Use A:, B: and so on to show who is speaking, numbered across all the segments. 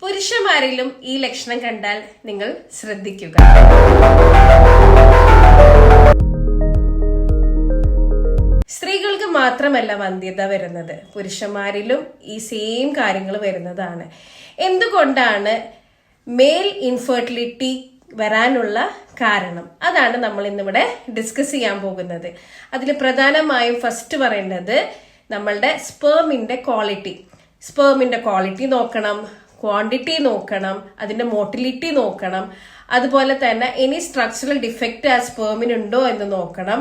A: പുരുഷന്മാരിലും ഈ ലക്ഷണം കണ്ടാൽ നിങ്ങൾ ശ്രദ്ധിക്കുക. സ്ത്രീകൾക്ക് മാത്രമല്ല വന്ധ്യത വരുന്നത്, പുരുഷന്മാരിലും ഈ സെയിം കാര്യങ്ങൾ വരുന്നതാണ്. എന്തുകൊണ്ടാണ് മെയിൽ ഇൻഫെർട്ടിലിറ്റി വരാനുള്ള കാരണം? അതാണ് നമ്മൾ ഇന്നിവിടെ ഡിസ്കസ് ചെയ്യാൻ പോകുന്നത്. അതിൽ പ്രധാനമായും ഫസ്റ്റ് പറയേണ്ടത് നമ്മളുടെ സ്പേമിന്റെ ക്വാളിറ്റി നോക്കണം, ക്വാണ്ടിറ്റി നോക്കണം, അതിന്റെ മോട്ടിലിറ്റി നോക്കണം. അതുപോലെ തന്നെ എനി സ്ട്രക്ചറൽ ഡിഫക്റ്റ് ആ സ്പേമിനുണ്ടോ എന്ന് നോക്കണം.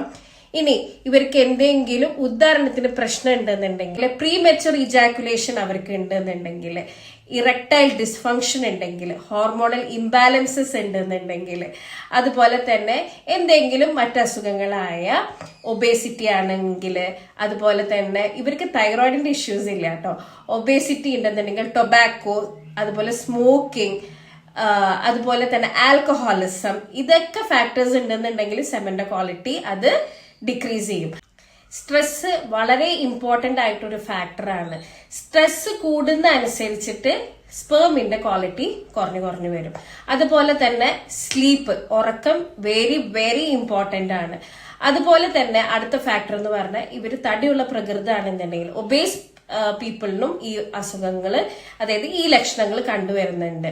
A: ഇനി ഇവർക്ക് എന്തെങ്കിലും ഉദാഹരണത്തിന് പ്രശ്നം ഉണ്ടെന്നുണ്ടെങ്കിൽ, പ്രീമെച്ചുർ ഇജാക്കുലേഷൻ അവർക്ക് ഉണ്ടെന്നുണ്ടെങ്കിൽ, ഇറക്ടൈൽ ഡിസ്ഫങ്ഷൻ ഉണ്ടെങ്കിൽ, ഹോർമോണൽ ഇംബാലൻസസ് ഉണ്ടെന്നുണ്ടെങ്കിൽ, അതുപോലെ തന്നെ എന്തെങ്കിലും മറ്റസുഖങ്ങളായ ഒബേസിറ്റി ആണെങ്കിൽ, അതുപോലെ തന്നെ ഇവർക്ക് തൈറോയിഡിന്റെ ഇഷ്യൂസ് ഇല്ല കേട്ടോ, ഒബേസിറ്റി ഉണ്ടെന്നുണ്ടെങ്കിൽ, ടൊബാക്കോ, അതുപോലെ സ്മോക്കിംഗ്, അതുപോലെ തന്നെ ആൽക്കഹോളിസം, ഇതൊക്കെ ഫാക്ടേഴ്സ് ഉണ്ടെന്നുണ്ടെങ്കിൽ സെമന്റെ ക്വാളിറ്റി അത് ഡിക്രീസ് ചെയ്യും. സ്ട്രെസ് വളരെ ഇമ്പോർട്ടന്റ് ആയിട്ടൊരു ഫാക്ടറാണ്. സ്ട്രെസ് കൂടുന്ന അനുസരിച്ചിട്ട് സ്പേമിന്റെ ക്വാളിറ്റി കുറഞ്ഞു വരും. അതുപോലെ തന്നെ സ്ലീപ്പ്, ഉറക്കം വെരി വെരി ഇമ്പോർട്ടന്റ് ആണ്. അതുപോലെ തന്നെ അടുത്ത ഫാക്ടർ എന്ന് പറഞ്ഞാൽ ഇവര് തടിയുള്ള പ്രകൃതാണെന്നുണ്ടെങ്കിൽ, ഒബേസ് പീപ്പിളിനും ഈ അസുഖങ്ങള്, അതായത് ഈ ലക്ഷണങ്ങൾ കണ്ടുവരുന്നുണ്ട്.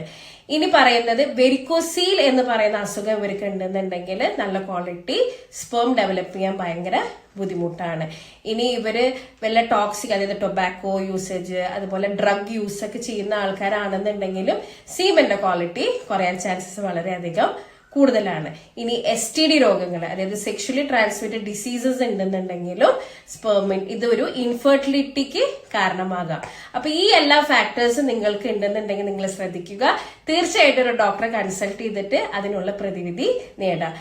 A: ഇനി പറയുന്നത് വെരിക്കോസീൽ എന്ന് പറയുന്ന അസുഖം ഇവർക്ക് ഉണ്ടെന്നുണ്ടെങ്കിൽ നല്ല ക്വാളിറ്റി സ്പേം ഡെവലപ്പ് ചെയ്യാൻ ഭയങ്കര ബുദ്ധിമുട്ടാണ്. ഇനി ഇവര് വല്ല ടോക്സിക്, അതായത് ടൊബാക്കോ യൂസേജ്, അതുപോലെ ഡ്രഗ് യൂസ് ഒക്കെ ചെയ്യുന്ന ആൾക്കാരാണെന്നുണ്ടെങ്കിലും സീമന്റെ ക്വാളിറ്റി കുറയാൻ ചാൻസസ് വളരെയധികം കൂടുതലാണ്. ഇനി STD രോഗങ്ങൾ, അതായത് സെക്ഷലി ട്രാൻസ്മിറ്റഡ് ഡിസീസസ് ഉണ്ടെന്നുണ്ടെങ്കിലും സ്പേമിൻ ഇതൊരു ഇൻഫെർട്ടിലിറ്റിക്ക് കാരണമാകാം. അപ്പൊ ഈ എല്ലാ ഫാക്ടേഴ്സും നിങ്ങൾക്ക് ഉണ്ടെന്നുണ്ടെങ്കിൽ നിങ്ങൾ ശ്രദ്ധിക്കുക. തീർച്ചയായിട്ടും ഒരു ഡോക്ടറെ കൺസൾട്ട് ചെയ്തിട്ട് അതിനുള്ള പ്രതിവിധി നേടാം.